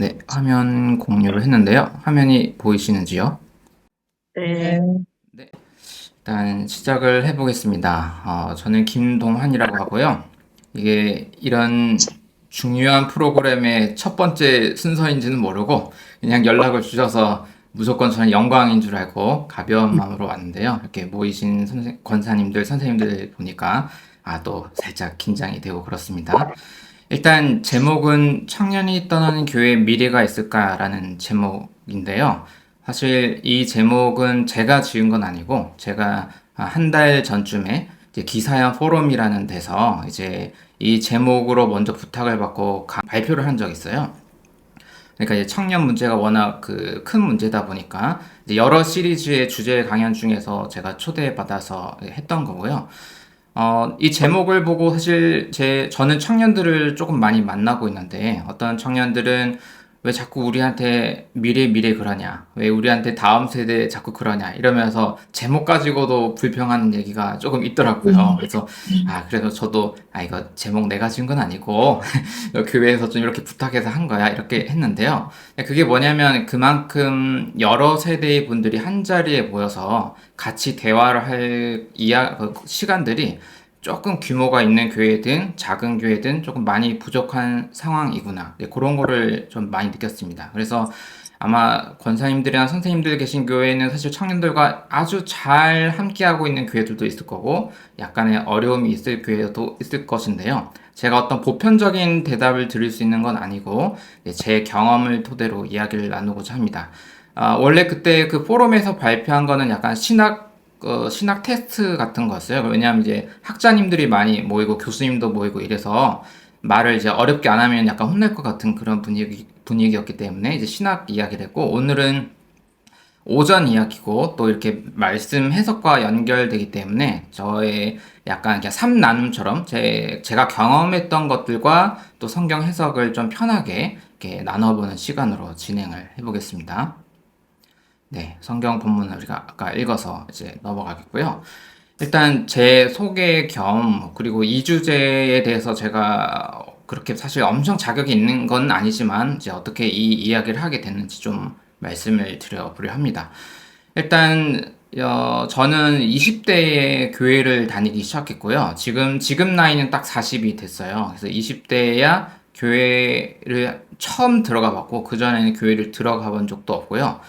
네, 화면 공유를 했는데요. 화면이 보이시는지요? 네, 네, 일단 시작을 해보겠습니다. 저는 김동환이라고 하고요. 이게 이런 중요한 프로그램의 첫 번째 순서인지는 모르고 그냥 연락을 주셔서 무조건 저는 영광인 줄 알고 가벼운 마음으로 왔는데요. 이렇게 모이신 권사님들, 선생님들 보니까 또 살짝 긴장이 되고 그렇습니다. 일단 제목은 청년이 떠나는 교회에 미래가 있을까라는 제목인데요. 사실 이 제목은 제가 지은 건 아니고 제가 한 달 전쯤에 이제 기사형 포럼이라는 데서 이제 이 제목으로 먼저 부탁을 받고 발표를 한 적이 있어요. 그러니까 이제 청년 문제가 워낙 그 큰 문제다 보니까 이제 여러 시리즈의 주제 강연 중에서 제가 초대받아서 했던 거고요. 이 제목을 보고 사실 저는 청년들을 조금 많이 만나고 있는데 어떤 청년들은 왜 자꾸 우리한테 미래 그러냐? 왜 우리한테 다음 세대 자꾸 그러냐? 이러면서 제목 가지고도 불평하는 얘기가 조금 있더라고요. 그래서 그래서 저도 이거 제목 내가 지은 건 아니고 교회에서 좀 이렇게 부탁해서 한 거야. 이렇게 했는데요. 그게 뭐냐면 그만큼 여러 세대의 분들이 한 자리에 모여서 같이 대화를 할 그 시간들이 조금 규모가 있는 교회든 작은 교회든 조금 많이 부족한 상황이구나. 네, 그런 거를 좀 많이 느꼈습니다. 그래서 아마 권사님들이나 선생님들 계신 교회는 사실 청년들과 아주 잘 함께하고 있는 교회들도 있을 거고 약간의 어려움이 있을 교회도 있을 것인데요. 제가 어떤 보편적인 대답을 드릴 수 있는 건 아니고 제 경험을 토대로 이야기를 나누고자 합니다. 원래 그때 그 포럼에서 발표한 거는 약간 신학 테스트 같은 거였어요. 왜냐하면 이제 학자님들이 많이 모이고 교수님도 모이고 이래서 말을 이제 어렵게 안 하면 약간 혼날 것 같은 그런 분위기였기 때문에 이제 신학 이야기를 했고 오늘은 오전 이야기고 또 이렇게 말씀 해석과 연결되기 때문에 저의 약간 그냥 삼나눔처럼 제가 경험했던 것들과 또 성경 해석을 좀 편하게 이렇게 나눠보는 시간으로 진행을 해보겠습니다. 네, 성경 본문을 우리가 아까 읽어서 이제 넘어가겠고요. 일단 제 소개 겸 그리고 이 주제에 대해서 제가 그렇게 사실 엄청 자격이 있는 건 아니지만 이제 어떻게 이 이야기를 하게 됐는지 좀 말씀을 드려보려 합니다. 일단 저는 20대에 교회를 다니기 시작했고요. 지금 나이는 딱 40이 됐어요. 그래서 20대야 교회를 처음 들어가 봤고 그전에는 교회를 들어가 본 적도 없고요.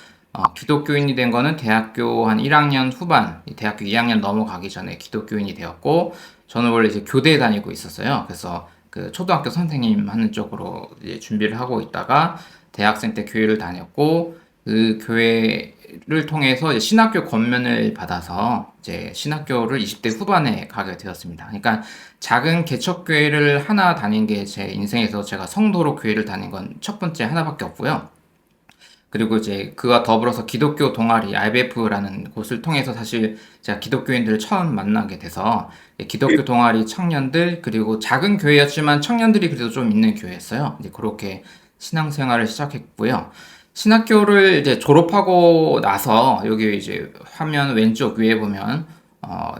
기독교인이 된 거는 대학교 한 1학년 후반, 대학교 2학년 넘어가기 전에 기독교인이 되었고, 저는 원래 이제 교대에 다니고 있었어요. 그래서 그 초등학교 선생님 하는 쪽으로 이제 준비를 하고 있다가 대학생 때 교회를 다녔고, 그 교회를 통해서 이제 신학교 권면을 받아서 이제 신학교를 20대 후반에 가게 되었습니다. 그러니까 작은 개척교회를 하나 다닌 게 제 인생에서 제가 성도로 교회를 다닌 건 첫 번째 하나밖에 없고요. 그리고 이제 그와 더불어서 기독교 동아리 IBF라는 곳을 통해서 사실 제가 기독교인들을 처음 만나게 돼서 기독교 동아리 청년들 그리고 작은 교회였지만 청년들이 그래도 좀 있는 교회였어요. 이제 그렇게 신앙생활을 시작했고요. 신학교를 이제 졸업하고 나서 여기 이제 화면 왼쪽 위에 보면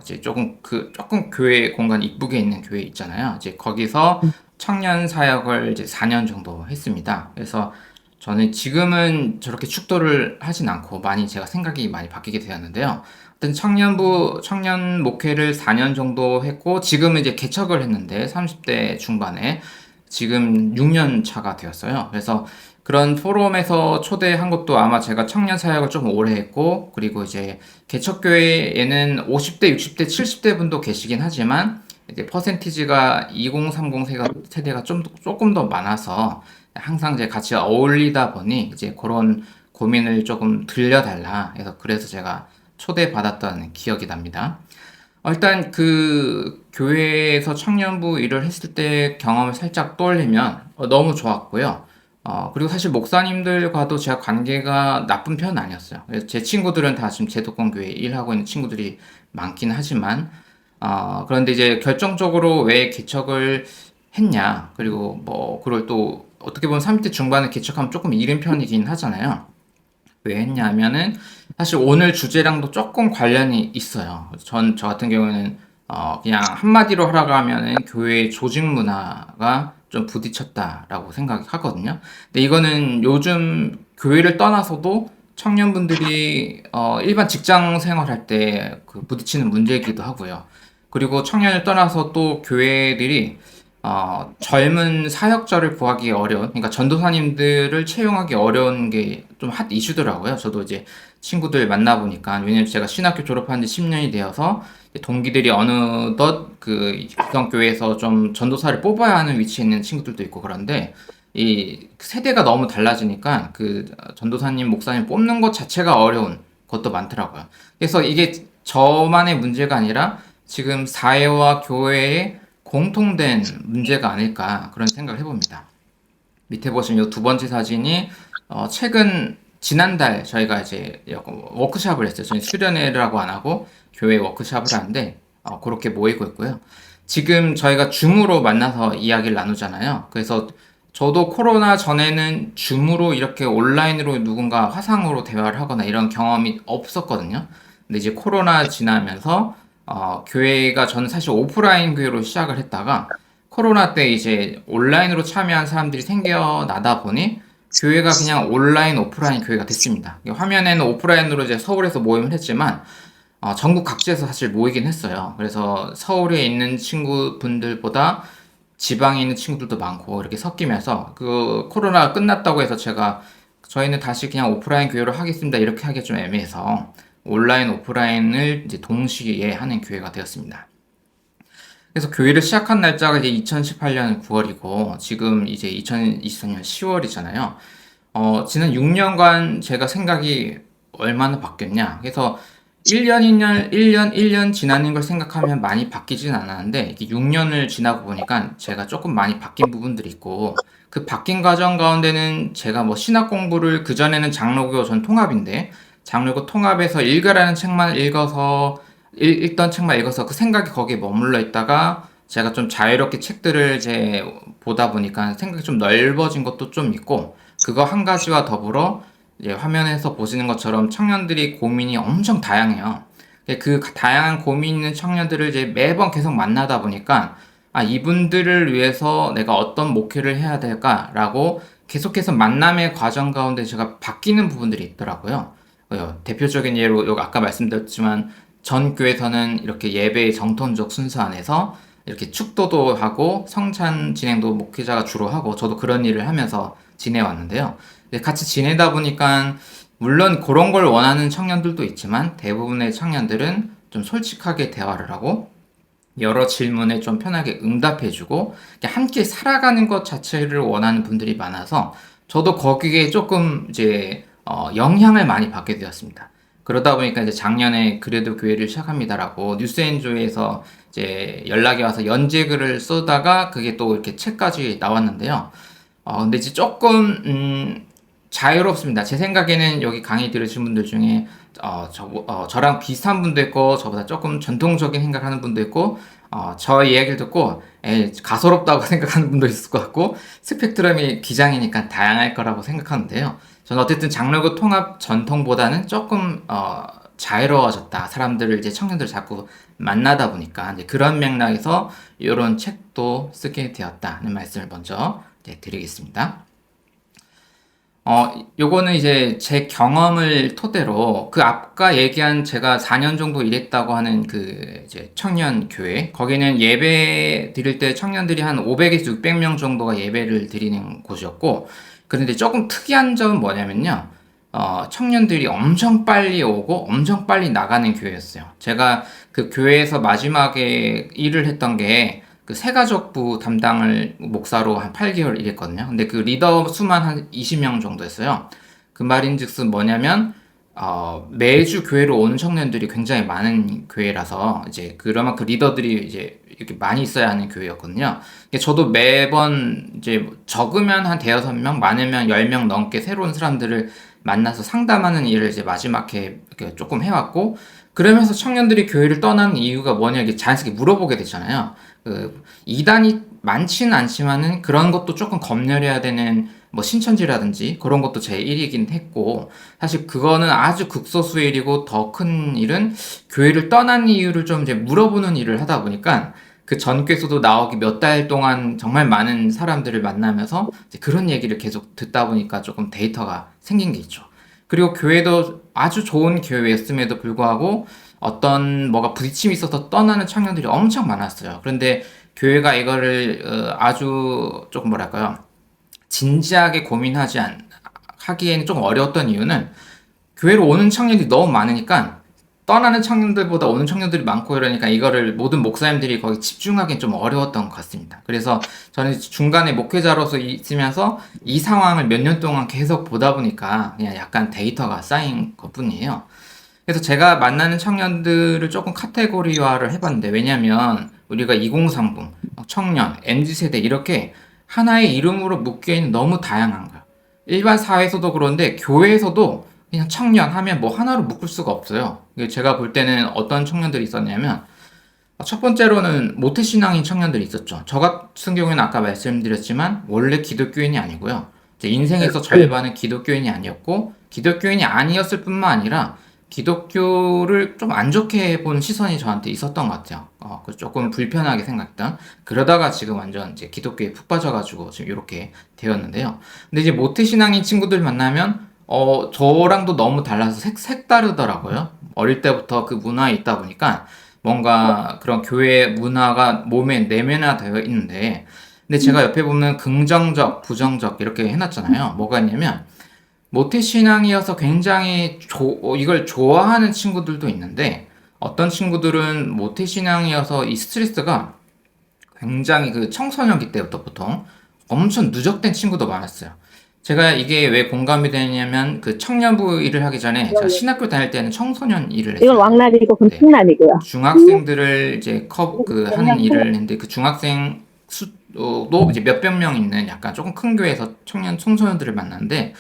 이제 조금 교회 공간 이쁘게 있는 교회 있잖아요. 이제 거기서 청년 사역을 이제 4년 정도 했습니다. 그래서 저는 지금은 저렇게 축도를 하진 않고 많이 제가 생각이 많이 바뀌게 되었는데요. 어떤 청년 목회를 4년 정도 했고 지금은 이제 개척을 했는데 30대 중반에 지금 6년 차가 되었어요. 그래서 그런 포럼에서 초대한 것도 아마 제가 청년 사역을 좀 오래 했고 그리고 이제 개척교회에는 50대, 60대, 70대 분도 계시긴 하지만 이제 퍼센티지가 2030 세대가 조금 더 많아서 항상 이제 같이 어울리다 보니 이제 그런 고민을 조금 들려달라 해서 그래서 제가 초대받았던 기억이 납니다. 일단 그 교회에서 청년부 일을 했을 때 경험을 살짝 떠올리면 너무 좋았고요. 그리고 사실 목사님들과도 제가 관계가 나쁜 편은 아니었어요. 그래서 제 친구들은 다 지금 제도권교회 일하고 있는 친구들이 많긴 하지만 그런데 이제 결정적으로 왜 개척을 했냐, 그리고 뭐, 그걸 또 어떻게 보면 30대 중반에 개척하면 조금 이른 편이긴 하잖아요. 왜 했냐면은 사실 오늘 주제랑도 조금 관련이 있어요. 저 같은 경우에는 그냥 한마디로 하라고 하면은 교회 조직 문화가 좀 부딪혔다라고 생각하거든요. 근데 이거는 요즘 교회를 떠나서도 청년분들이 일반 직장 생활할 때 그 부딪히는 문제이기도 하고요. 그리고 청년을 떠나서 또 교회들이 젊은 사역자를 구하기 어려운, 그러니까 전도사님들을 채용하기 어려운 게 좀 핫 이슈더라고요. 저도 이제 친구들 만나보니까, 왜냐면 제가 신학교 졸업한 지 10년이 되어서 동기들이 어느덧 그 기성교회에서 좀 전도사를 뽑아야 하는 위치에 있는 친구들도 있고 그런데, 이 세대가 너무 달라지니까 그 전도사님, 목사님 뽑는 것 자체가 어려운 것도 많더라고요. 그래서 이게 저만의 문제가 아니라 지금 사회와 교회의 공통된 문제가 아닐까 그런 생각을 해봅니다. 밑에 보시면 이 두 번째 사진이 최근 지난달 저희가 이제 약간 워크숍을 했어요. 저희 수련회라고 안 하고 교회 워크숍을 하는데 그렇게 모이고 있고요. 지금 저희가 줌으로 만나서 이야기를 나누잖아요. 그래서 저도 코로나 전에는 줌으로 이렇게 온라인으로 누군가 화상으로 대화를 하거나 이런 경험이 없었거든요. 근데 이제 코로나 지나면서 교회가 저는 사실 오프라인 교회로 시작을 했다가 코로나 때 이제 온라인으로 참여한 사람들이 생겨나다 보니 교회가 그냥 온라인, 오프라인 교회가 됐습니다. 화면에는 오프라인으로 이제 서울에서 모임을 했지만 전국 각지에서 사실 모이긴 했어요. 그래서 서울에 있는 친구분들보다 지방에 있는 친구들도 많고 이렇게 섞이면서 그 코로나가 끝났다고 해서 제가 저희는 다시 그냥 오프라인 교회로 하겠습니다 이렇게 하기 좀 애매해서 온라인, 오프라인을 이제 동시에 하는 교회가 되었습니다. 그래서 교회를 시작한 날짜가 이제 2018년 9월이고 지금 이제 2024년 10월이잖아요. 지난 6년간 제가 생각이 얼마나 바뀌었냐. 그래서 1년 지나는 걸 생각하면 많이 바뀌진 않았는데, 이게 6년을 지나고 보니까 제가 조금 많이 바뀐 부분들이 있고, 그 바뀐 과정 가운데는 제가 뭐 신학 공부를, 그전에는 장로교 전 통합인데, 장로교 통합에서 일가라는 책만 읽어서, 읽던 책만 읽어서 그 생각이 거기에 머물러 있다가, 제가 좀 자유롭게 책들을 이제 보다 보니까 생각이 좀 넓어진 것도 좀 있고, 그거 한 가지와 더불어 이제 화면에서 보시는 것처럼 청년들이 고민이 엄청 다양해요. 그 다양한 고민 있는 청년들을 이제 매번 계속 만나다 보니까 이분들을 위해서 내가 어떤 목회를 해야 될까라고 계속해서 만남의 과정 가운데 제가 바뀌는 부분들이 있더라고요. 대표적인 예로 여기 아까 말씀드렸지만 전 교회에서는 이렇게 예배의 정통적 순서 안에서 이렇게 축도도 하고 성찬 진행도 목회자가 주로 하고 저도 그런 일을 하면서 지내왔는데요. 같이 지내다 보니까 물론 그런 걸 원하는 청년들도 있지만 대부분의 청년들은 좀 솔직하게 대화를 하고 여러 질문에 좀 편하게 응답해주고 함께 살아가는 것 자체를 원하는 분들이 많아서 저도 거기에 조금 이제 영향을 많이 받게 되었습니다. 그러다 보니까 이제 작년에 그래도 교회를 시작합니다라고 뉴스엔조에서 이제 연락이 와서 연재글을 쓰다가 그게 또 이렇게 책까지 나왔는데요. 근데 이제 조금 자유롭습니다. 제 생각에는 여기 강의 들으신 분들 중에 저랑 비슷한 분도 있고 저보다 조금 전통적인 생각을 하는 분도 있고 저 이야기를 듣고 가소롭다고 생각하는 분도 있을 것 같고 스펙트럼이 기장이니까 다양할 거라고 생각하는데요. 저는 어쨌든 장르고 통합 전통보다는 조금 자유로워졌다. 사람들을 이제 청년들을 자꾸 만나다 보니까 이제 그런 맥락에서 이런 책도 쓰게 되었다는 말씀을 먼저 드리겠습니다. 요거는 이제 제 경험을 토대로 그 아까 얘기한 제가 4년 정도 일했다고 하는 그 이제 청년 교회 거기는 예배 드릴 때 청년들이 한 500에서 600명 정도가 예배를 드리는 곳이었고 그런데 조금 특이한 점은 뭐냐면요. 청년들이 엄청 빨리 오고 엄청 빨리 나가는 교회였어요. 제가 그 교회에서 마지막에 일을 했던 게 그 새가족부 담당을 목사로 한 8개월 일했거든요. 근데 그 리더 수만 한 20명 정도였어요. 그 말인즉슨 뭐냐면 매주 교회로 오는 청년들이 굉장히 많은 교회라서 이제 그러면 그 리더들이 이제 이렇게 많이 있어야 하는 교회였거든요. 저도 매번 이제 적으면 한 대여섯 명, 많으면 10명 넘게 새로운 사람들을 만나서 상담하는 일을 이제 마지막에 이렇게 조금 해왔고 그러면서 청년들이 교회를 떠나는 이유가 뭐냐 이게 자연스럽게 물어보게 되잖아요. 그 이단이 많지는 않지만은 그런 것도 조금 검열해야 되는 뭐 신천지라든지 그런 것도 제 일이긴 했고, 사실 그거는 아주 극소수의 일이고, 더 큰 일은 교회를 떠난 이유를 좀 이제 물어보는 일을 하다 보니까 그 전교에서도 나오기 몇 달 동안 정말 많은 사람들을 만나면서 이제 그런 얘기를 계속 듣다 보니까 조금 데이터가 생긴 게 있죠. 그리고 교회도 아주 좋은 교회였음에도 불구하고 어떤 뭐가 부딪힘이 있어서 떠나는 청년들이 엄청 많았어요. 그런데 교회가 이거를 아주 조금 뭐랄까요? 진지하게 하기에는 좀 어려웠던 이유는 교회로 오는 청년들이 너무 많으니까 떠나는 청년들보다 오는 청년들이 많고 이러니까 이거를 모든 목사님들이 거기 집중하기는 좀 어려웠던 것 같습니다. 그래서 저는 중간에 목회자로서 있으면서 이 상황을 몇 년 동안 계속 보다 보니까 그냥 약간 데이터가 쌓인 것뿐이에요. 그래서 제가 만나는 청년들을 조금 카테고리화를 해봤는데, 왜냐면 우리가 2030, 청년, MZ세대 이렇게 하나의 이름으로 묶여있는 너무 다양한 거야. 일반 사회에서도 그런데 교회에서도 그냥 청년 하면 뭐 하나로 묶을 수가 없어요. 제가 볼 때는 어떤 청년들이 있었냐면, 첫 번째로는 모태신앙인 청년들이 있었죠. 저 같은 경우에는 아까 말씀드렸지만 원래 기독교인이 아니고요. 제 인생에서 절반은 기독교인이 아니었고, 기독교인이 아니었을 뿐만 아니라 기독교를 좀 안 좋게 본 시선이 저한테 있었던 것 같아요. 조금 불편하게 생각했던. 그러다가 지금 완전 이제 기독교에 푹 빠져가지고 지금 이렇게 되었는데요. 근데 이제 모태신앙인 친구들 만나면, 저랑도 너무 달라서 색다르더라고요. 어릴 때부터 그 문화에 있다 보니까 뭔가 그런 교회 문화가 몸에 내면화되어 있는데, 근데 제가 옆에 보면 긍정적, 부정적 이렇게 해놨잖아요. 뭐가 있냐면, 모태신앙이어서 굉장히 이걸 좋아하는 친구들도 있는데, 어떤 친구들은 모태신앙이어서 이 스트레스가 굉장히 그 청소년기 때부터 보통 엄청 누적된 친구도 많았어요. 제가 이게 왜 공감이 되냐면, 그 청년부 일을 하기 전에 제가 신학교 다닐 때는 청소년 일을 이건 했어요. 왕날이고 그건 네. 콩날이고요. 중학생들을 이제 하는 일을 했는데, 그 중학생 수도 이제 몇백 명 있는 약간 조금 큰 교회에서 청소년들을 만났는데,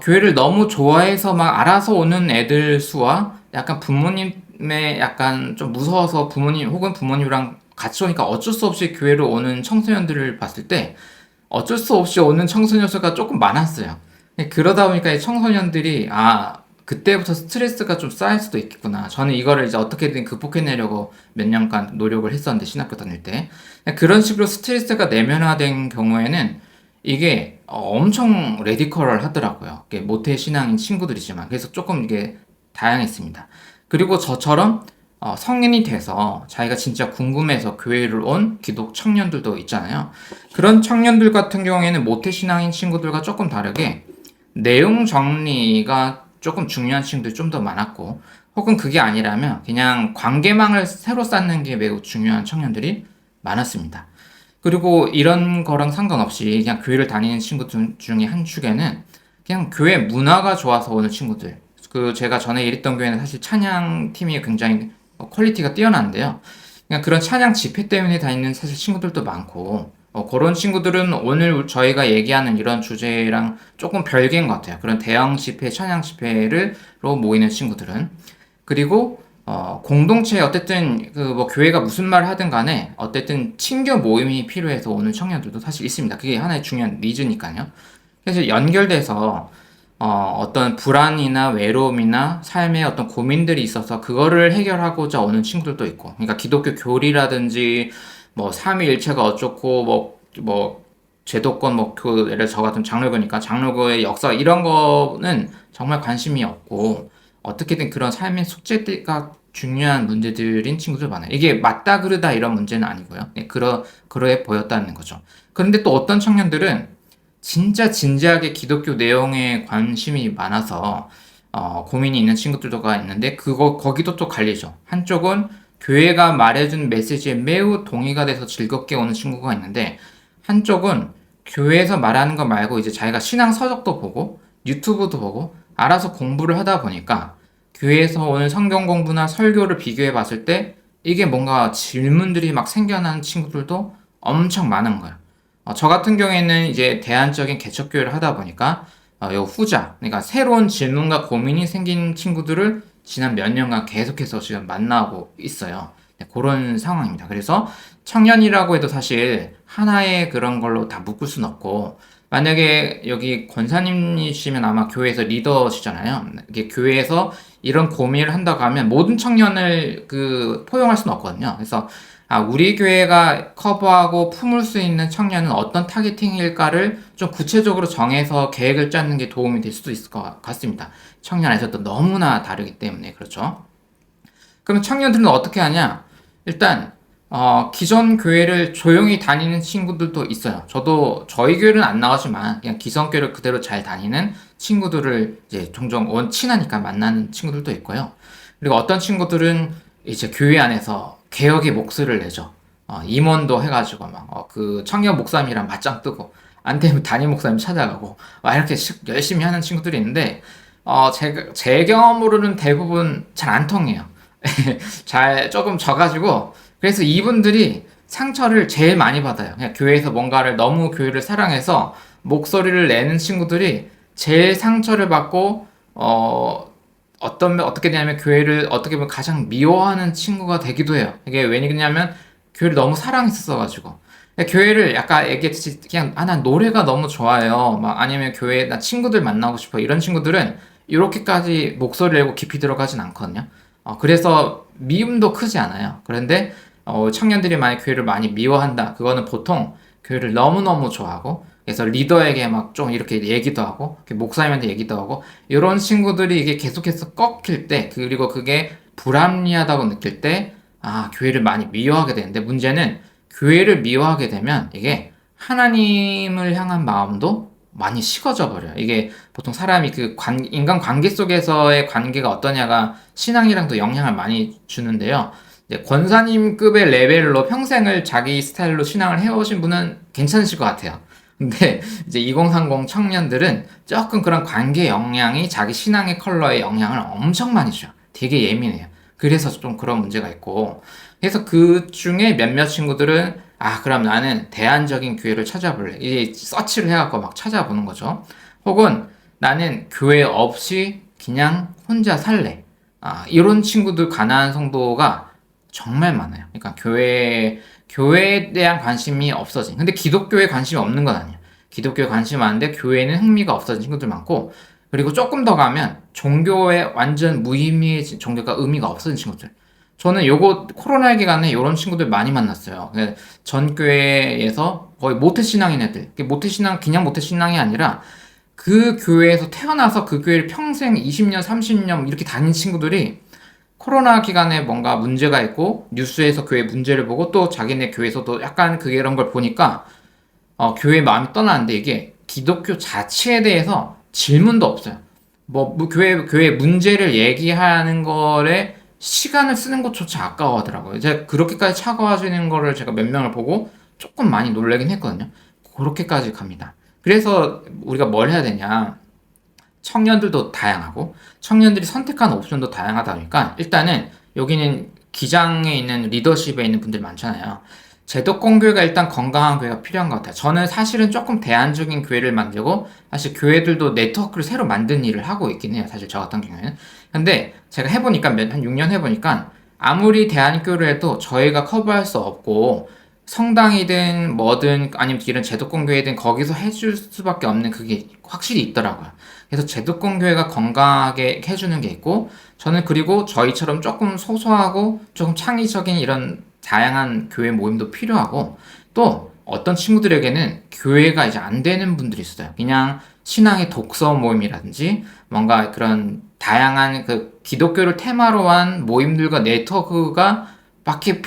교회를 너무 좋아해서 막 알아서 오는 애들 수와 약간 부모님의 약간 좀 무서워서 부모님 혹은 부모님이랑 같이 오니까 어쩔 수 없이 교회로 오는 청소년들을 봤을 때 어쩔 수 없이 오는 청소년 수가 조금 많았어요. 그러다 보니까 이 청소년들이 그때부터 스트레스가 좀 쌓일 수도 있겠구나. 저는 이거를 이제 어떻게든 극복해내려고 몇 년간 노력을 했었는데, 신학교 다닐 때. 그런 식으로 스트레스가 내면화된 경우에는 이게 엄청 레디컬을 하더라고요. 이게 모태 신앙인 친구들이지만. 그래서 조금 이게 다양했습니다. 그리고 저처럼 성인이 돼서 자기가 진짜 궁금해서 교회를 온 기독 청년들도 있잖아요. 그런 청년들 같은 경우에는 모태 신앙인 친구들과 조금 다르게 내용 정리가 조금 중요한 친구들이 좀 더 많았고, 혹은 그게 아니라면 그냥 관계망을 새로 쌓는 게 매우 중요한 청년들이 많았습니다. 그리고 이런 거랑 상관없이 그냥 교회를 다니는 친구들 중에 한 축에는 그냥 교회 문화가 좋아서 오는 친구들. 제가 전에 일했던 교회는 사실 찬양 팀이 굉장히 퀄리티가 뛰어난데요. 그냥 그런 찬양 집회 때문에 다니는 사실 친구들도 많고, 그런 친구들은 오늘 저희가 얘기하는 이런 주제랑 조금 별개인 것 같아요. 그런 대형 집회, 찬양 집회로 모이는 친구들은. 그리고 공동체 어쨌든 뭐 교회가 무슨 말을 하든 간에 어쨌든 친교 모임이 필요해서 오는 청년들도 사실 있습니다. 그게 하나의 중요한 니즈니까요. 그래서 연결돼서 어떤 불안이나 외로움이나 삶의 어떤 고민들이 있어서 그거를 해결하고자 오는 친구들도 있고, 그러니까 기독교 교리라든지 뭐 삼위일체가 어쩌고 뭐 제도권 예를 들어 저 같은 장로교니까 장로교의 역사 이런 거는 정말 관심이 없고, 어떻게든 그런 삶의 숙제가 중요한 문제들인 친구들 많아요. 이게 맞다 그르다 이런 문제는 아니고요. 네, 그러해 보였다는 거죠. 그런데 또 어떤 청년들은 진짜 진지하게 기독교 내용에 관심이 많아서 고민이 있는 친구들도가 있는데, 거기도 또 갈리죠. 한쪽은 교회가 말해준 메시지에 매우 동의가 돼서 즐겁게 오는 친구가 있는데, 한쪽은 교회에서 말하는 거 말고 이제 자기가 신앙 서적도 보고 유튜브도 보고 알아서 공부를 하다 보니까 교회에서 오는 성경 공부나 설교를 비교해 봤을 때 이게 뭔가 질문들이 막 생겨나는 친구들도 엄청 많은 거예요. 저 같은 경우에는 이제 대안적인 개척교회를 하다 보니까 요 후자, 그러니까 새로운 질문과 고민이 생긴 친구들을 지난 몇 년간 계속해서 지금 만나고 있어요. 네, 그런 상황입니다. 그래서 청년이라고 해도 사실 하나의 그런 걸로 다 묶을 순 없고, 만약에 여기 권사님이시면 아마 교회에서 리더시잖아요. 이게 교회에서 이런 고민을 한다고 하면 모든 청년을 포용할 수는 없거든요. 그래서 우리 교회가 커버하고 품을 수 있는 청년은 어떤 타겟팅일까를 좀 구체적으로 정해서 계획을 짜는 게 도움이 될 수도 있을 것 같습니다. 청년 안에서도 너무나 다르기 때문에 그렇죠. 그럼 청년들은 어떻게 하냐? 일단 기존 교회를 조용히 다니는 친구들도 있어요. 저도 저희 교회는 안 나가지만 그냥 기성 교회를 그대로 잘 다니는 친구들을 이제 종종 친하니까 만나는 친구들도 있고요. 그리고 어떤 친구들은 이제 교회 안에서 개혁의 목소리를 내죠. 임원도 해가지고 그 청년 목사님이랑 맞짱 뜨고 안 되면 담임 목사님 찾아가고 이렇게 열심히 하는 친구들이 있는데 제 경험으로는 대부분 잘 안 통해요. 잘 조금 져가지고 그래서 이분들이 상처를 제일 많이 받아요. 그냥 교회에서 뭔가를 너무 교회를 사랑해서 목소리를 내는 친구들이 제일 상처를 받고 어떻게 되냐면 교회를 어떻게 보면 가장 미워하는 친구가 되기도 해요. 이게 왜냐면 교회를 너무 사랑했었어가지고 교회를 약간 얘기했듯이 그냥 난 노래가 너무 좋아요. 아니면 교회 나 친구들 만나고 싶어 이런 친구들은 이렇게까지 목소리 내고 깊이 들어가진 않거든요. 그래서 미움도 크지 않아요. 그런데 청년들이 만약 교회를 많이 미워한다. 그거는 보통 교회를 너무너무 좋아하고 그래서 리더에게 막 좀 이렇게 얘기도 하고 목사님한테 얘기도 하고 이런 친구들이 이게 계속해서 꺾일 때 그리고 그게 불합리하다고 느낄 때 교회를 많이 미워하게 되는데 문제는 교회를 미워하게 되면 이게 하나님을 향한 마음도 많이 식어져 버려요. 이게 보통 사람이 인간 관계 속에서의 관계가 어떠냐가 신앙이랑도 영향을 많이 주는데요. 이제 권사님급의 레벨로 평생을 자기 스타일로 신앙을 해오신 분은 괜찮으실 것 같아요. 근데 이제 2030 청년들은 조금 그런 관계 영향이 자기 신앙의 컬러에 영향을 엄청 많이 줘요. 되게 예민해요. 그래서 좀 그런 문제가 있고. 그래서 그 중에 몇몇 친구들은 그럼 나는 대안적인 교회를 찾아볼래. 이제 서치를 해갖고 막 찾아보는 거죠. 혹은 나는 교회 없이 그냥 혼자 살래. 이런 친구들 가난한 성도가 정말 많아요. 그러니까 교회에 대한 관심이 없어진. 근데 기독교에 관심이 없는 건 아니에요. 기독교에 관심이 많은데 교회에는 흥미가 없어진 친구들 많고, 그리고 조금 더 가면 종교에 완전 무의미해진, 종교가 의미가 없어진 친구들. 저는 요거 코로나 기간에 이런 친구들 많이 만났어요. 전 교회에서 거의 모태신앙인 애들, 모태신앙 그냥 모태신앙이 아니라 그 교회에서 태어나서 그 교회를 평생 20년, 30년 이렇게 다닌 친구들이 코로나 기간에 뭔가 문제가 있고 뉴스에서 교회 문제를 보고 또 자기네 교회에서도 약간 이런 걸 보니까 교회 마음이 떠나는데 이게 기독교 자체에 대해서 질문도 없어요. 교회 문제를 얘기하는 거에 시간을 쓰는 것조차 아까워하더라고요. 제가 그렇게까지 차가워지는 거를 제가 몇 명을 보고 조금 많이 놀라긴 했거든요. 그렇게까지 갑니다. 그래서 우리가 뭘 해야 되냐? 청년들도 다양하고 청년들이 선택한 옵션도 다양하다 보니까 일단은 여기는 기장에 있는 리더십에 있는 분들 많잖아요. 제도권 교회가 일단 건강한 교회가 필요한 것 같아요. 저는 사실은 조금 대안적인 교회를 만들고 사실 교회들도 네트워크를 새로 만드는 일을 하고 있긴 해요. 사실 저 같은 경우에는. 근데 제가 해보니까 한 6년 해보니까 아무리 대안교회를 해도 저희가 커버할 수 없고 성당이든 뭐든 아니면 이런 제도권 교회든 거기서 해줄 수밖에 없는 그게 확실히 있더라고요. 그래서 제도권 교회가 건강하게 해주는 게 있고 저는 그리고 저희처럼 조금 소소하고 조금 창의적인 이런 다양한 교회 모임도 필요하고 또 어떤 친구들에게는 교회가 이제 안 되는 분들이 있어요. 그냥 신앙의 독서 모임이라든지 뭔가 그런 다양한 기독교를 테마로 한 모임들과 네트워크가 밖에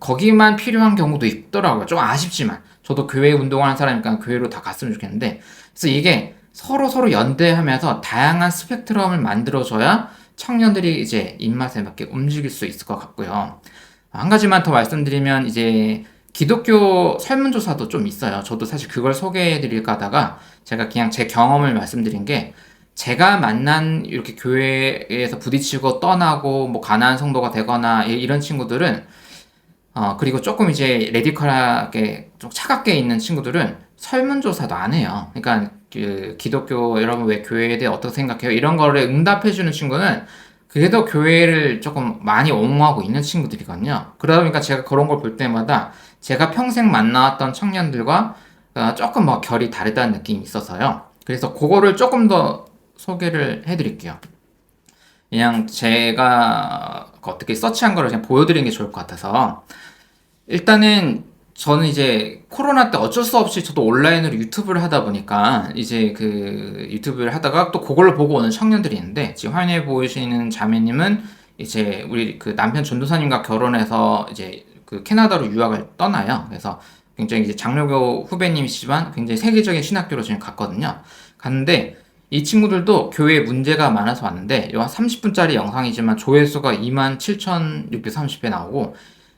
거기만 필요한 경우도 있더라고요. 좀 아쉽지만 저도 교회 운동하는 사람이니까 교회로 다 갔으면 좋겠는데 그래서 이게 서로 연대하면서 다양한 스펙트럼을 만들어줘야 청년들이 이제 입맛에 맞게 움직일 수 있을 것 같고요. 한 가지만 더 말씀드리면 이제 기독교 설문조사도 좀 있어요. 저도 사실 그걸 소개해드릴까 하다가 제가 그냥 제 경험을 말씀드린 게 제가 만난 이렇게 교회에서 부딪히고 떠나고 가난한 성도가 되거나 이런 친구들은 그리고 조금 이제 레디컬하게 좀 차갑게 있는 친구들은 설문조사도 안 해요. 그러니까 기독교 여러분 왜 교회에 대해 어떻게 생각해요? 이런 거를 응답해주는 친구는 그래도 교회를 조금 많이 옹호하고 있는 친구들이거든요. 그러다 보니까 제가 그런 걸 볼 때마다 제가 평생 만나왔던 청년들과 조금 뭐 결이 다르다는 느낌이 있어서요. 그래서 그거를 조금 더 소개를 해드릴게요. 그냥 제가 어떻게 서치한 거를 그냥 보여드리는 게 좋을 것 같아서 일단은 저는 이제 코로나 때 어쩔 수 없이 저도 온라인으로 유튜브를 하다 보니까 이제 그 유튜브를 하다가 또 그걸로 보고 오는 청년들이 있는데 지금 화면에 보이시는 자매님은 이제 우리 그 남편 전도사님과 결혼해서 이제 그 캐나다로 유학을 떠나요. 그래서 굉장히 이제 장로교 후배님이시지만 굉장히 세계적인 신학교로 지금 갔거든요. 갔는데 이 친구들도 교회에 문제가 많아서 왔는데 요 한 30분짜리 영상이지만 조회수가 27,630회 나오고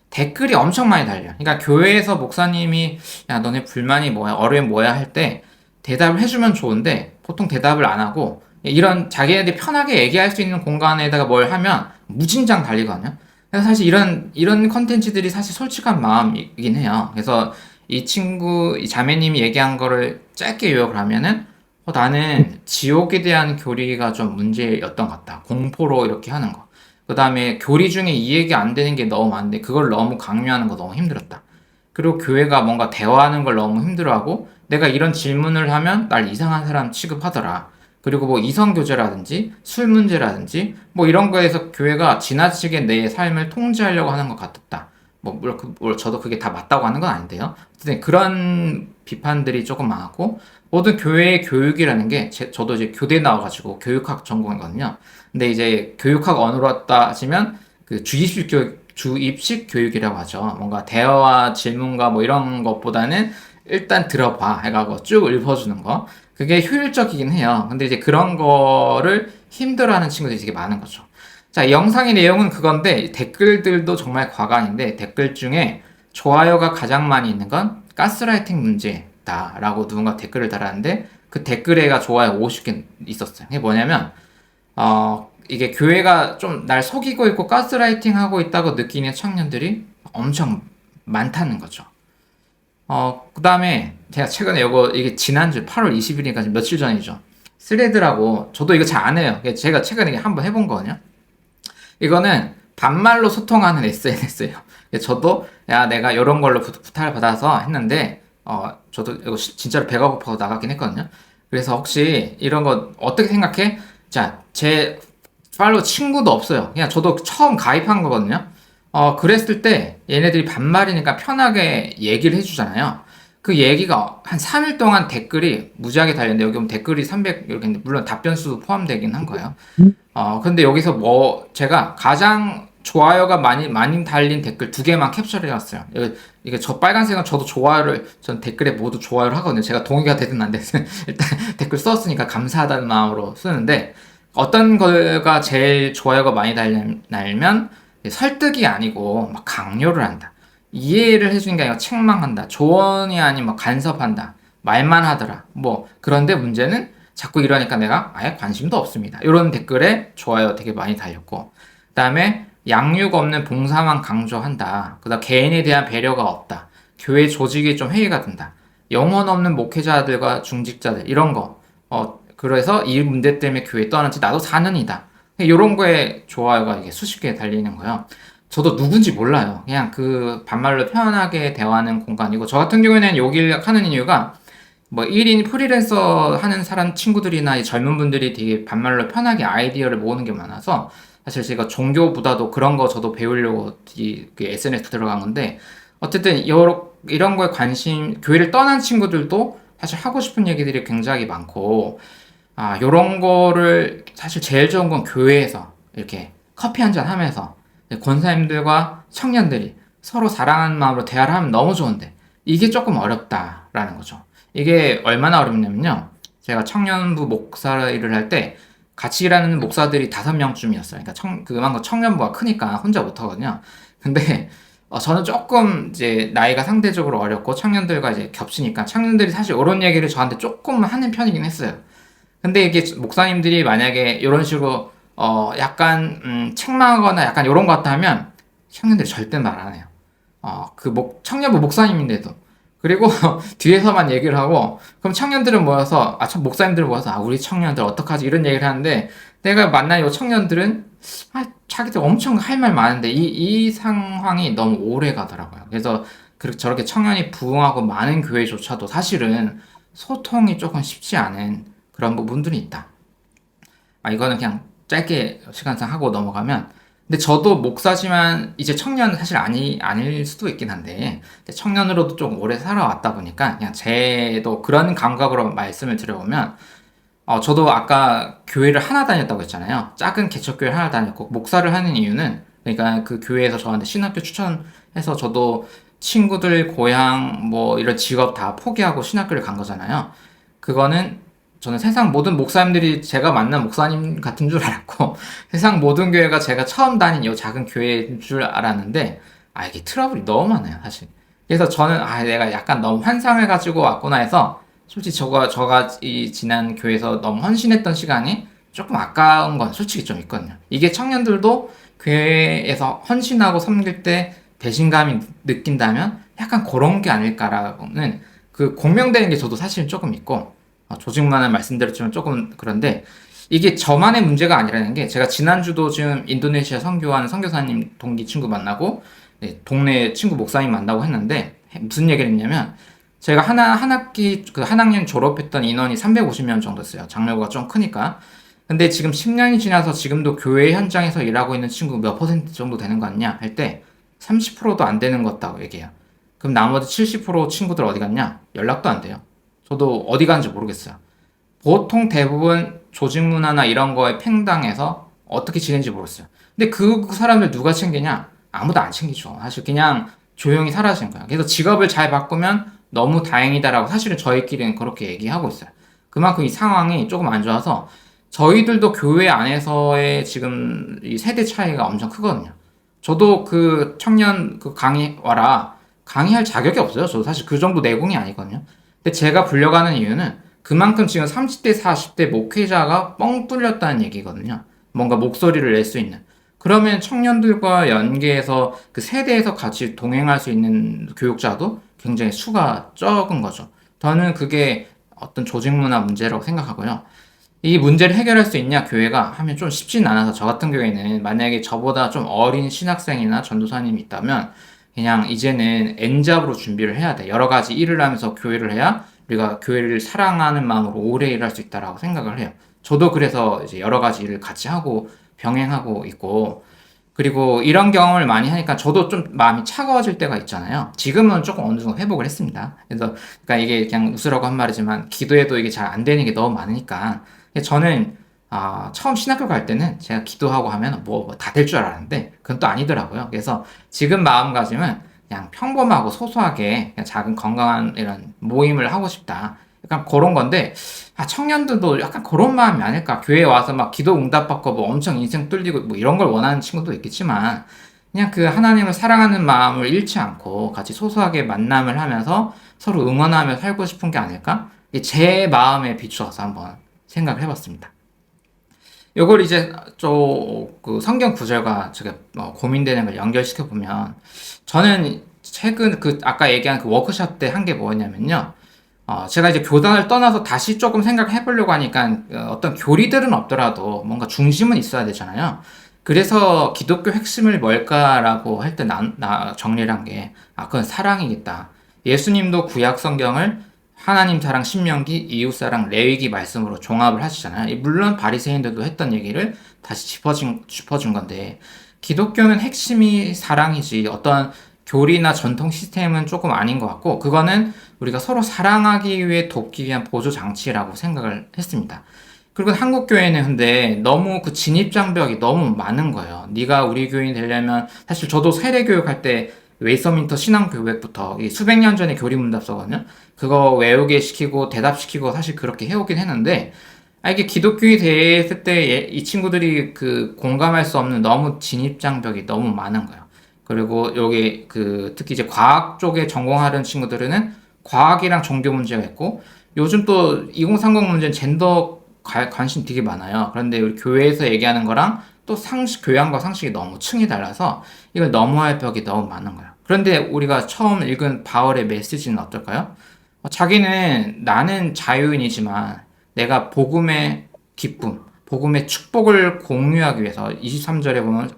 댓글이 엄청 많이 달려요. 그러니까 교회에서 목사님이 야 너네 불만이 뭐야 어려움 뭐야 할 때 대답을 해주면 좋은데 보통 대답을 안 하고 이런 자기네들이 편하게 얘기할 수 있는 공간에다가 뭘 하면 무진장 달리거든요. 그래서 사실 이런 컨텐츠들이 사실 솔직한 마음이긴 해요. 그래서 이 자매님이 얘기한 거를 짧게 요약을 하면은 나는 지옥에 대한 교리가 좀 문제였던 것 같다. 공포로 이렇게 하는 거. 그 다음에 교리 중에 이해가 안 되는 게 너무 많은데 그걸 너무 강요하는 거 너무 힘들었다. 그리고 교회가 뭔가 대화하는 걸 너무 힘들어하고 내가 이런 질문을 하면 날 이상한 사람 취급하더라. 그리고 뭐 이성교제라든지 술 문제라든지 뭐 이런 거에서 교회가 지나치게 내 삶을 통제하려고 하는 것 같았다. 뭐 물론 저도 그게 다 맞다고 하는 건 아닌데요. 어쨌든 그런 비판들이 조금 많았고 모든 교회의 교육이라는 게 저도 이제 교대 나와가지고 교육학 전공이거든요. 근데 이제 교육학 언어로 따지면 그 주입식 교육이라고 하죠. 뭔가 대화와 질문과 뭐 이런 것보다는 일단 들어봐 해가고 쭉 읊어주는 거. 그게 효율적이긴 해요. 근데 이제 그런 거를 힘들어하는 친구들이 되게 많은 거죠. 자, 영상의 내용은 그건데 댓글들도 정말 과간인데 댓글 중에 좋아요가 가장 많이 있는 건 가스라이팅 문제다라고 누군가 댓글을 달았는데 그 댓글에가 좋아요 50개 있었어요. 이게 뭐냐면 이게 교회가 좀 날 속이고 있고 가스라이팅 하고 있다고 느끼는 청년들이 엄청 많다는 거죠. 그 다음에 제가 최근에 이게 지난주 8월 20일이니까 지금 며칠 전이죠. 스레드라고, 저도 이거 잘 안 해요. 제가 최근에 한번 해본 거거든요. 이거는 반말로 소통하는 SNS예요. 저도, 야, 내가 이런 걸로 부탁을 받아서 했는데, 저도 이거 진짜로 배가 고파서 나가긴 했거든요. 그래서 혹시 이런 거 어떻게 생각해? 자, 제 팔로우 친구도 없어요. 그냥 저도 처음 가입한 거거든요. 그랬을 때 얘네들이 반말이니까 편하게 얘기를 해주잖아요. 그 얘기가 한 3일 동안 댓글이 무지하게 달렸는데 여기 보면 댓글이 300 이렇게 있는데 물론 답변 수도 포함되긴 한 거예요. 근데 여기서 뭐 제가 가장 좋아요가 많이 달린 댓글 2개만 캡처를 해왔어요. 이게 저 빨간색은 저도 전 댓글에 모두 좋아요를 하거든요. 제가 동의가 되든 안 되든 일단 댓글 썼으니까 감사하다는 마음으로 쓰는데 어떤 거가 제일 좋아요가 많이 달면 설득이 아니고 막 강요를 한다. 이해를 해주는 게 아니라 책망한다. 조언이 아닌 막 간섭한다. 말만 하더라. 뭐 그런데 문제는 자꾸 이러니까 내가 아예 관심도 없습니다. 이런 댓글에 좋아요 되게 많이 달렸고 그 다음에 양육 없는 봉사만 강조한다. 그 다음 개인에 대한 배려가 없다. 교회 조직이 좀 회의가 된다. 영혼 없는 목회자들과 중직자들 이런 거 그래서 이 문제 때문에 교회 떠난지 나도 4년이다. 이런 거에 좋아요가 이게 수십 개 달리는 거예요. 저도 누군지 몰라요. 그냥 그 반말로 편하게 대화하는 공간이고 저 같은 경우에는 여기를 하는 이유가 뭐 1인 프리랜서 하는 사람 친구들이나 이 젊은 분들이 되게 반말로 편하게 아이디어를 모으는 게 많아서 사실 제가 종교보다도 그런 거 저도 배우려고 그 SNS 들어간 건데 어쨌든 이런 거에 교회를 떠난 친구들도 사실 하고 싶은 얘기들이 굉장히 많고 요런 거를 사실 제일 좋은 건 교회에서 이렇게 커피 한잔 하면서 권사님들과 청년들이 서로 사랑하는 마음으로 대화를 하면 너무 좋은데 이게 조금 어렵다라는 거죠. 이게 얼마나 어렵냐면요. 제가 청년부 목사 일을 할 때 같이 일하는 목사들이 5명쯤이었어요. 그러니까 그만큼 청년부가 크니까 혼자 못하거든요. 근데 저는 조금 이제 나이가 상대적으로 어렸고 청년들과 이제 겹치니까 청년들이 사실 이런 얘기를 저한테 조금 하는 편이긴 했어요. 근데 이게 목사님들이 만약에 이런 식으로 약간 책망하거나 약간 이런 것 같다 하면 청년들이 절대 말 안 해요. 청년부 목사님인데도 그리고 뒤에서만 얘기를 하고 그럼 청년들은 모여서 목사님들은 모여서 우리 청년들 어떡하지 이런 얘기를 하는데 내가 만난 이 청년들은 자기들 엄청 할 말 많은데 이 상황이 너무 오래 가더라고요. 그래서 그렇게 저렇게 청년이 부흥하고 많은 교회조차도 사실은 소통이 조금 쉽지 않은 그런 부분들이 있다. 이거는 그냥 짧게 시간상 하고 넘어가면, 근데 저도 목사지만 이제 청년은 사실 아닐 수도 있긴 한데, 청년으로도 좀 오래 살아왔다 보니까 그냥 제도 그런 감각으로 말씀을 드려보면, 저도 아까 교회를 하나 다녔다고 했잖아요. 작은 개척교회를 하나 다녔고, 목사를 하는 이유는, 그러니까 그 교회에서 저한테 신학교 추천해서 저도 친구들, 고향, 뭐 이런 직업 다 포기하고 신학교를 간 거잖아요. 그거는 저는 세상 모든 목사님들이 제가 만난 목사님 같은 줄 알았고, 세상 모든 교회가 제가 처음 다닌 이 작은 교회인 줄 알았는데, 이게 트러블이 너무 많아요, 사실. 그래서 저는, 내가 약간 너무 환상을 가지고 왔구나 해서, 솔직히 저가 이 지난 교회에서 너무 헌신했던 시간이 조금 아까운 건 솔직히 좀 있거든요. 이게 청년들도 교회에서 헌신하고 섬길 때 배신감이 느낀다면 약간 그런 게 아닐까라고는 그 공명되는 게 저도 사실 조금 있고, 조직만은 말씀드렸지만 조금 그런데 이게 저만의 문제가 아니라는 게, 제가 지난주도 지금 인도네시아 선교하는 선교사님 동기 친구 만나고 동네 친구 목사님 만나고 했는데, 무슨 얘기를 했냐면, 제가 한 학기, 한 학년 졸업했던 인원이 350명 정도였어요. 장르가 좀 크니까. 근데 지금 10년이 지나서 지금도 교회 현장에서 일하고 있는 친구 몇 퍼센트 정도 되는 거 같냐? 할 때 30%도 안 되는 것 같다고 얘기해요. 그럼 나머지 70% 친구들 어디 갔냐? 연락도 안 돼요. 저도 어디 갔는지 모르겠어요. 보통 대부분 조직 문화나 이런 거에 팽당해서 어떻게 지내는지 모르겠어요. 근데 그 사람들 누가 챙기냐? 아무도 안 챙기죠. 사실 그냥 조용히 사라지는 거예요. 그래서 직업을 잘 바꾸면 너무 다행이다라고 사실은 저희끼리는 그렇게 얘기하고 있어요. 그만큼 이 상황이 조금 안 좋아서 저희들도 교회 안에서의 지금 이 세대 차이가 엄청 크거든요. 저도 그 청년 그 강의 와라 강의할 자격이 없어요. 저도 사실 그 정도 내공이 아니거든요. 근데 제가 불려가는 이유는 그만큼 지금 30대, 40대 목회자가 뻥 뚫렸다는 얘기거든요. 뭔가 목소리를 낼 수 있는. 그러면 청년들과 연계해서 그 세대에서 같이 동행할 수 있는 교육자도 굉장히 수가 적은 거죠. 저는 그게 어떤 조직 문화 문제라고 생각하고요. 이 문제를 해결할 수 있냐, 교회가 하면 좀 쉽진 않아서, 저 같은 경우에는 만약에 저보다 좀 어린 신학생이나 전도사님이 있다면 그냥 이제는 N잡으로 준비를 해야 돼. 여러 가지 일을 하면서 교회를 해야 우리가 교회를 사랑하는 마음으로 오래 일할 수 있다라고 생각을 해요. 저도 그래서 이제 여러 가지 일을 같이 하고 병행하고 있고, 그리고 이런 경험을 많이 하니까 저도 좀 마음이 차가워질 때가 있잖아요. 지금은 조금 어느 정도 회복을 했습니다. 그래서 그러니까 이게 그냥 웃으라고 한 말이지만 기도해도 이게 잘 안 되는 게 너무 많으니까, 저는 처음 신학교 갈 때는 제가 기도하고 하면 뭐 다 될 줄 알았는데 그건 또 아니더라고요. 그래서 지금 마음가짐은 그냥 평범하고 소소하게 그냥 작은 건강한 이런 모임을 하고 싶다. 약간 그런 건데, 청년들도 약간 그런 마음이 아닐까. 교회에 와서 막 기도 응답받고 뭐 엄청 인생 뚫리고 뭐 이런 걸 원하는 친구도 있겠지만, 그냥 그 하나님을 사랑하는 마음을 잃지 않고 같이 소소하게 만남을 하면서 서로 응원하며 살고 싶은 게 아닐까? 이게 제 마음에 비추어서 한번 생각을 해봤습니다. 요걸 이제 그 성경 구절과 제가 고민되는 걸 연결시켜 보면, 저는 최근 그 아까 얘기한 그 워크숍 때 한 게 뭐였냐면요. 제가 이제 교단을 떠나서 다시 조금 생각해 보려고 하니까 어떤 교리들은 없더라도 뭔가 중심은 있어야 되잖아요. 그래서 기독교 핵심을 뭘까라고 할 때 정리를 한 게, 그건 사랑이겠다. 예수님도 구약 성경을 하나님 사랑 신명기, 이웃 사랑 레위기 말씀으로 종합을 하시잖아요. 물론 바리새인들도 했던 얘기를 다시 짚어준 건데, 기독교는 핵심이 사랑이지 어떤 교리나 전통 시스템은 조금 아닌 것 같고, 그거는 우리가 서로 사랑하기 위해 돕기 위한 보조 장치라고 생각을 했습니다. 그리고 한국 교회는 근데 너무 그 진입 장벽이 너무 많은 거예요. 네가 우리 교인이 되려면, 사실 저도 세례 교육할 때 웨이서민터 신앙교백부터 수백 년 전에 교리문답서거든요. 그거 외우게 시키고 대답시키고 사실 그렇게 해오긴 했는데, 이게 기독교에 대했을 때 이 친구들이 그 공감할 수 없는 너무 진입 장벽이 너무 많은 거예요. 그리고 여기 특히 이제 과학 쪽에 전공하는 친구들은 과학이랑 종교 문제가 있고, 요즘 또 2030 문제는 젠더 관심 되게 많아요. 그런데 우리 교회에서 얘기하는 거랑 또 교양과 상식이 너무 층이 달라서 이걸 넘어야 할 벽이 너무 많은 거예요. 그런데 우리가 처음 읽은 바울의 메시지는 어떨까요? 자기는 나는 자유인이지만 내가 복음의 기쁨, 복음의 축복을 공유하기 위해서 23절에 보면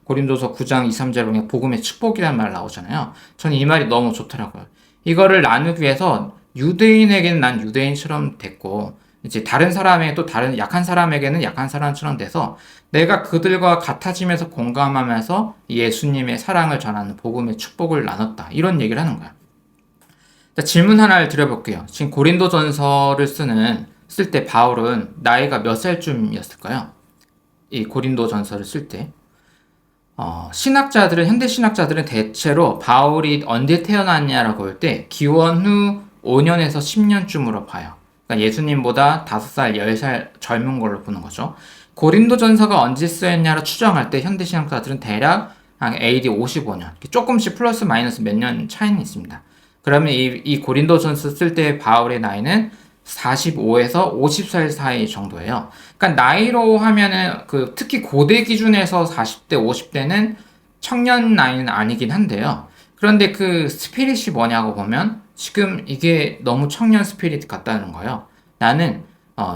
고린도서 9장 2, 3절에 보면 복음의 축복이라는 말 나오잖아요. 저는 이 말이 너무 좋더라고요. 이거를 나누기 위해서 유대인에게는 난 유대인처럼 됐고 이제 다른 사람에게 또 다른 약한 사람에게는 약한 사람처럼 돼서 내가 그들과 같아지면서 공감하면서 예수님의 사랑을 전하는 복음의 축복을 나눴다. 이런 얘기를 하는 거야. 자, 질문 하나를 드려볼게요. 지금 고린도전서를 쓸 때 바울은 나이가 몇 살쯤이었을까요? 이 고린도전서를 쓸 때. 현대 신학자들은 대체로 바울이 언제 태어났냐라고 볼 때 기원 후 5년에서 10년쯤으로 봐요. 그러니까 예수님보다 5살, 10살 젊은 걸로 보는 거죠. 고린도전서가 언제 쓰였냐로 추정할 때 현대 신학자들은 대략 한 AD 55년, 조금씩 플러스 마이너스 몇 년 차이는 있습니다. 그러면 이 고린도전서 쓸 때 바울의 나이는 45에서 50살 사이 정도예요. 그러니까 나이로 하면은 특히 고대 기준에서 40대, 50대는 청년 나이는 아니긴 한데요. 그런데 그 스피릿이 뭐냐고 보면 지금 이게 너무 청년 스피릿 같다는 거예요. 나는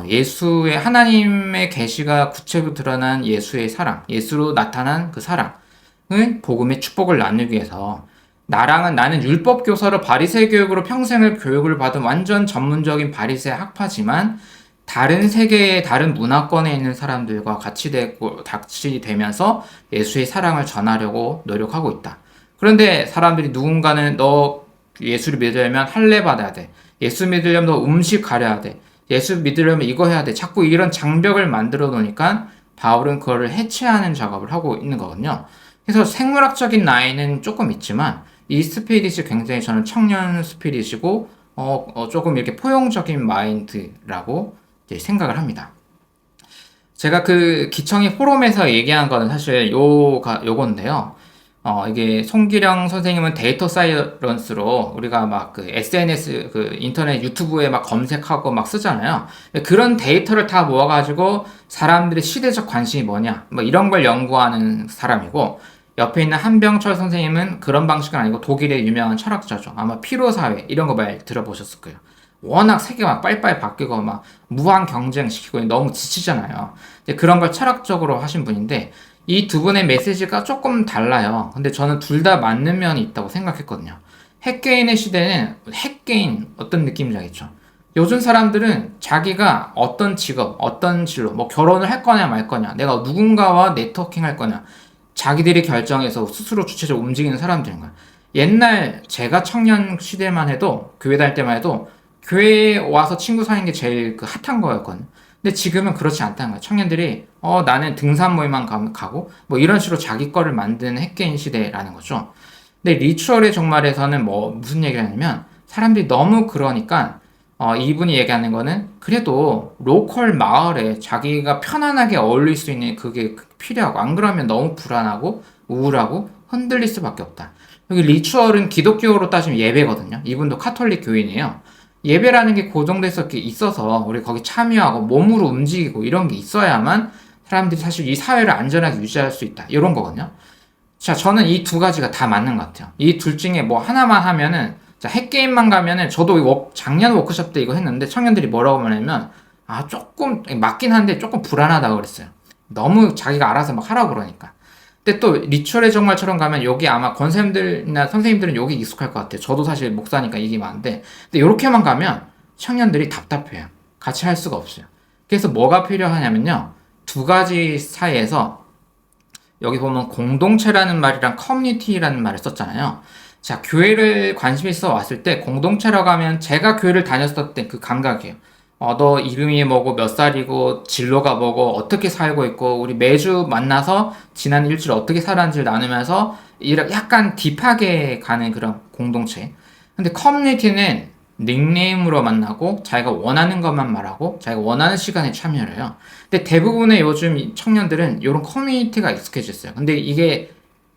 예수의 하나님의 계시가 구체로 드러난 예수의 사랑, 예수로 나타난 그 사랑은 복음의 축복을 나누기 위해서 나는 율법 교사로 바리새 교육으로 평생을 교육을 받은 완전 전문적인 바리새 학파지만 다른 세계의 다른 문화권에 있는 사람들과 같이 되면서 예수의 사랑을 전하려고 노력하고 있다. 그런데 사람들이 누군가는 너 예수를 믿으려면 할례 받아야 돼. 예수 믿으려면 너 음식 가려야 돼. 예수 믿으려면 이거 해야 돼. 자꾸 이런 장벽을 만들어 놓으니까 바울은 그거를 해체하는 작업을 하고 있는 거거든요. 그래서 생물학적인 나이는 조금 있지만 이 스피릿이 굉장히 저는 청년 스피릿이고 조금 이렇게 포용적인 마인드라고 이제 생각을 합니다. 제가 그 기청이 포럼에서 얘기한 거는 사실 요건데요. 이게 송기령 선생님은 데이터 사이언스로 우리가 막 그 SNS, 인터넷 유튜브에 막 검색하고 막 쓰잖아요. 그런 데이터를 다 모아가지고 사람들의 시대적 관심이 뭐냐, 뭐 이런 걸 연구하는 사람이고, 옆에 있는 한병철 선생님은 그런 방식은 아니고 독일의 유명한 철학자죠. 아마 피로사회 이런 거 말 들어보셨을 거예요. 워낙 세계가 막 빨리빨리 바뀌고 막 무한 경쟁시키고 너무 지치잖아요. 그런 걸 철학적으로 하신 분인데 이 두 분의 메시지가 조금 달라요. 근데 저는 둘 다 맞는 면이 있다고 생각했거든요. 핵개인의 시대는 핵개인 어떤 느낌인지 알겠죠? 요즘 사람들은 자기가 어떤 직업, 어떤 진로, 뭐 결혼을 할 거냐 말 거냐, 내가 누군가와 네트워킹 할 거냐, 자기들이 결정해서 스스로 주체적으로 움직이는 사람들인 거야. 옛날 제가 청년 시대만 해도 교회 다닐 때만 해도 교회에 와서 친구 사는 게 제일 핫한 거였거든. 근데 지금은 그렇지 않다는 거야. 청년들이 나는 등산 모임만 가고 뭐 이런 식으로 자기 거를 만드는 핵개인 시대라는 거죠. 근데 리추얼의 종말에서는 뭐 무슨 얘기를 하냐면 사람들이 너무 그러니까 이분이 얘기하는 거는 그래도 로컬 마을에 자기가 편안하게 어울릴 수 있는 그게 필요하고, 안 그러면 너무 불안하고 우울하고 흔들릴 수밖에 없다. 여기 리추얼은 기독교로 따지면 예배거든요. 이분도 카톨릭 교인이에요. 예배라는 게 고정돼서 이렇게 있어서 우리 거기 참여하고 몸으로 움직이고 이런 게 있어야만 사람들이 사실 이 사회를 안전하게 유지할 수 있다. 이런 거거든요. 자, 저는 이 두 가지가 다 맞는 것 같아요. 이 둘 중에 뭐 하나만 하면은, 자, 핵게임만 가면은, 저도 작년 워크숍 때 이거 했는데, 청년들이 뭐라고 말하냐면, 조금, 맞긴 한데, 조금 불안하다고 그랬어요. 너무 자기가 알아서 막 하라고 그러니까. 근데 또, 리추얼의 정말처럼 가면, 여기 아마 권사님들이나 선생님들은 여기 익숙할 것 같아요. 저도 사실 목사니까 이게 많은데, 근데 이렇게만 가면, 청년들이 답답해요. 같이 할 수가 없어요. 그래서 뭐가 필요하냐면요, 두 가지 사이에서, 여기 보면 공동체라는 말이랑 커뮤니티라는 말을 썼잖아요. 자, 교회를 관심 있어 왔을 때 공동체라고 하면 제가 교회를 다녔을 때 그 감각이에요. 너 이름이 뭐고 몇 살이고 진로가 뭐고 어떻게 살고 있고 우리 매주 만나서 지난 일주일 어떻게 살았는지를 나누면서 약간 딥하게 가는 그런 공동체. 근데 커뮤니티는 닉네임으로 만나고 자기가 원하는 것만 말하고 자기가 원하는 시간에 참여를 해요. 근데 대부분의 요즘 청년들은 이런 커뮤니티가 익숙해졌어요. 근데 이게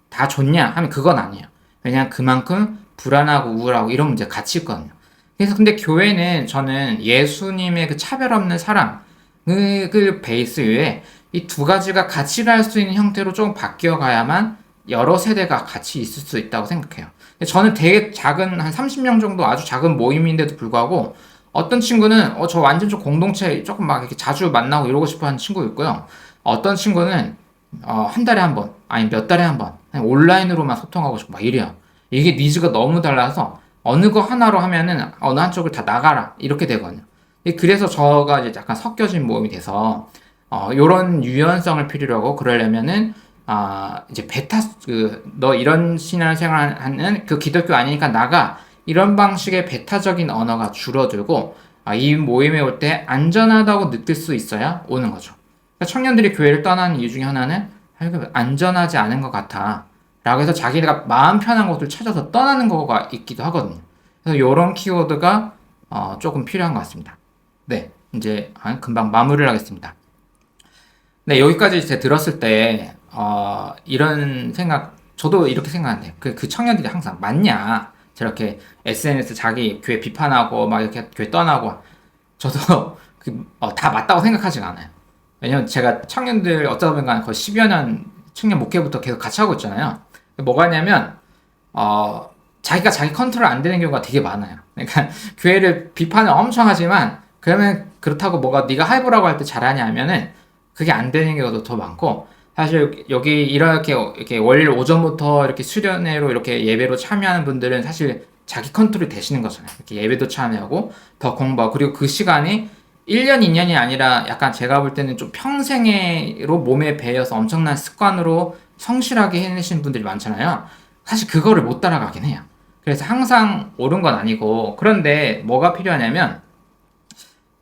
다 좋냐 하면 그건 아니에요. 왜냐면 그만큼 불안하고 우울하고 이런 문제가 같이 있거든요. 그래서 근데 교회는 저는 예수님의 그 차별 없는 사랑 그 베이스 위에 이 두 가지가 같이 갈 수 있는 형태로 좀 바뀌어 가야만 여러 세대가 같이 있을 수 있다고 생각해요. 저는 되게 작은 한 30명 정도 아주 작은 모임인데도 불구하고 어떤 친구는 저 완전 좀 공동체 조금 막 이렇게 자주 만나고 이러고 싶어 하는 친구 있고요. 어떤 친구는 한 달에 한 번, 아니 몇 달에 한 번, 그냥 온라인으로만 소통하고 싶고 막 이래요. 이게 니즈가 너무 달라서 어느 거 하나로 하면은 어느 한쪽을 다 나가라 이렇게 되거든요. 그래서 저가 이제 약간 섞여진 모임이 돼서 요런 유연성을 필요로 하고 그러려면은 이제 너 이런 신앙생활하는 그 기독교 아니니까 나가 이런 방식의 배타적인 언어가 줄어들고 이 모임에 올 때 안전하다고 느낄 수 있어야 오는 거죠. 그러니까 청년들이 교회를 떠나는 이유 중에 하나는 안전하지 않은 것 같아 라고 해서 자기가 마음 편한 곳을 찾아서 떠나는 거가 있기도 하거든요. 그래서 이런 키워드가 조금 필요한 것 같습니다. 네, 이제 금방 마무리를 하겠습니다. 네, 여기까지 제가 들었을 때 이런 생각, 저도 이렇게 생각하는데 그 청년들이 항상 맞냐? 저렇게 SNS 자기 교회 비판하고 막 이렇게 교회 떠나고 저도 다 맞다고 생각하지가 않아요. 왜냐면 제가 청년들 어쩌다 보니까 거의 10여 년 청년 목회부터 계속 같이 하고 있잖아요. 뭐가 냐면 자기가 자기 컨트롤 안 되는 경우가 되게 많아요. 그러니까 교회를 비판을 엄청 하지만 그러면 그렇다고 뭐가 네가 해보라고 할 때 잘하냐 하면은 그게 안 되는 경우도 더 많고 사실 여기 이렇게 월요일 오전부터 이렇게 수련회로 이렇게 예배로 참여하는 분들은 사실 자기 컨트롤이 되시는 거잖아요. 이렇게 예배도 참여하고 더 공부하고 그리고 그 시간이 1년, 2년이 아니라 약간 제가 볼 때는 좀 평생으로 몸에 배어서 엄청난 습관으로 성실하게 해내신 분들이 많잖아요. 사실 그거를 못 따라가긴 해요. 그래서 항상 옳은 건 아니고 그런데 뭐가 필요하냐면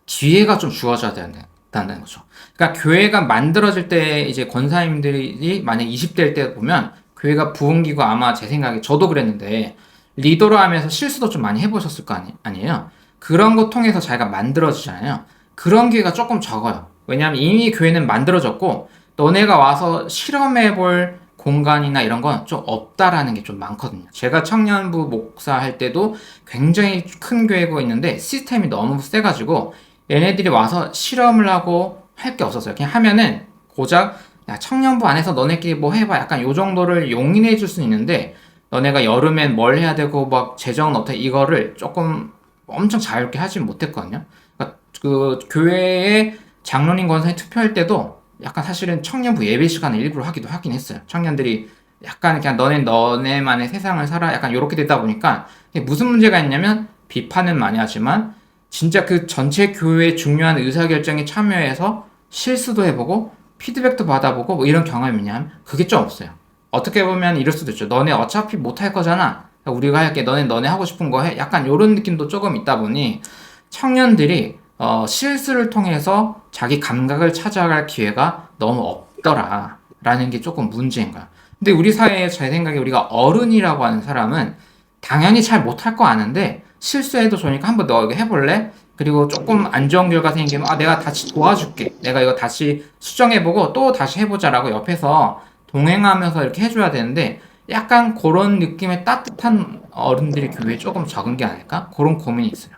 기회가 좀 주어져야 된다는 거죠. 그러니까 교회가 만들어질 때 이제 권사님들이 만약 20대일 때 보면 교회가 부흥기고 아마 제 생각에 저도 그랬는데 리더로 하면서 실수도 좀 많이 해보셨을 거 아니에요. 그런 거 통해서 자기가 만들어지잖아요. 그런 기회가 조금 적어요. 왜냐하면 이미 교회는 만들어졌고 너네가 와서 실험해볼 공간이나 이런 건 좀 없다라는 게 좀 많거든요. 제가 청년부 목사 할 때도 굉장히 큰 교회가 있는데 시스템이 너무 세가지고 얘네들이 와서 실험을 하고 할 게 없었어요. 그냥 하면은 고작 야 청년부 안에서 너네끼리 뭐 해봐 약간 요 정도를 용인해 줄 수 있는데 너네가 여름엔 뭘 해야 되고 막 재정은 어떻게 이거를 조금 엄청 자유롭게 하지 못했거든요. 그러니까 그 교회의 장로님 권사님 투표할 때도 약간 사실은 청년부 예배 시간을 일부러 하기도 하긴 했어요. 청년들이 약간 그냥 너네만의 세상을 살아 약간 요렇게 되다 보니까 무슨 문제가 있냐면 비판은 많이 하지만 진짜 그 전체 교회의 중요한 의사결정에 참여해서 실수도 해보고 피드백도 받아보고 뭐 이런 경험이 있냐면 그게 좀 없어요. 어떻게 보면 이럴 수도 있죠. 너네 어차피 못할 거잖아. 우리가 할게. 너네 하고 싶은 거 해. 약간 이런 느낌도 조금 있다 보니 청년들이 실수를 통해서 자기 감각을 찾아갈 기회가 너무 없더라. 라는 게 조금 문제인 거야. 근데 우리 사회에 제 생각에 우리가 어른이라고 하는 사람은 당연히 잘 못할 거 아는데 실수해도 좋으니까 한번 너 이거 해볼래? 그리고 조금 안 좋은 결과 생기면 내가 다시 도와줄게. 내가 이거 다시 수정해보고 또 다시 해보자라고 옆에서 동행하면서 이렇게 해줘야 되는데 약간 그런 느낌의 따뜻한 어른들이 교회에 조금 적은 게 아닐까? 그런 고민이 있어요.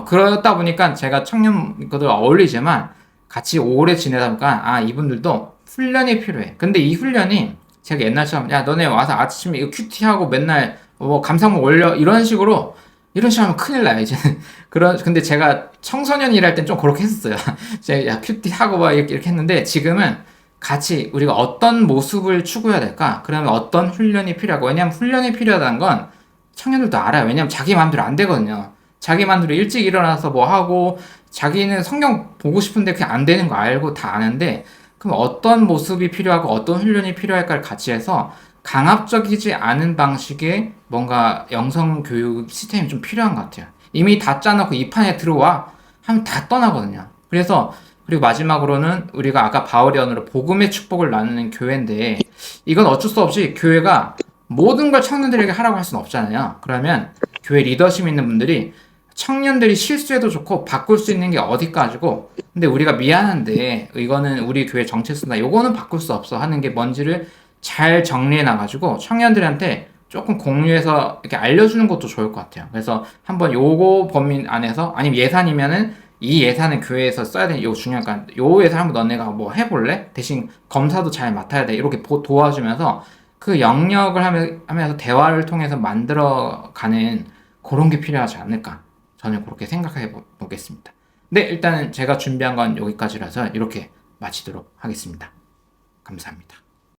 그러다 보니까 제가 청년들 어울리지만 같이 오래 지내다 보니까 이분들도 훈련이 필요해. 근데 이 훈련이 제가 옛날처럼 야 너네 와서 아침에 이거 큐티하고 맨날 뭐 감상문 올려 이런 식으로 하면 큰일 나요 이제는. 근데 제가 청소년 일할 땐 좀 그렇게 했었어요. 제가 큐티하고 막 이렇게 했는데 지금은 같이 우리가 어떤 모습을 추구해야 될까? 그러면 어떤 훈련이 필요하고 왜냐면 훈련이 필요하다는 건 청년들도 알아요. 왜냐면 자기 마음대로 안 되거든요. 자기 마음대로 일찍 일어나서 뭐 하고 자기는 성경 보고 싶은데 그게 안 되는 거 알고 다 아는데 그럼 어떤 모습이 필요하고 어떤 훈련이 필요할까를 같이 해서 강압적이지 않은 방식의 뭔가 영성 교육 시스템이 좀 필요한 것 같아요. 이미 다 짜놓고 이 판에 들어와 하면 다 떠나거든요. 그리고 마지막으로는 우리가 아까 바울의 언어로 복음의 축복을 나누는 교회인데 이건 어쩔 수 없이 교회가 모든 걸 청년들에게 하라고 할 수는 없잖아요. 그러면 교회 리더십 있는 분들이 청년들이 실수해도 좋고 바꿀 수 있는 게 어디까지고 근데 우리가 미안한데 이거는 우리 교회 정체성이다. 요거는 바꿀 수 없어 하는 게 뭔지를 잘 정리해 놔가지고 청년들한테 조금 공유해서 이렇게 알려주는 것도 좋을 것 같아요. 그래서 한번 요거 범위 안에서 아니면 예산이면은 이 예산은 교회에서 써야 되는 요 중요하니까 요 예산 한번 너네가 뭐 해볼래? 대신 검사도 잘 맡아야 돼. 이렇게 도와주면서 그 영역을 하면서 대화를 통해서 만들어가는 그런 게 필요하지 않을까. 저는 그렇게 생각해 보겠습니다. 네, 일단은 제가 준비한 건 여기까지라서 이렇게 마치도록 하겠습니다. 감사합니다.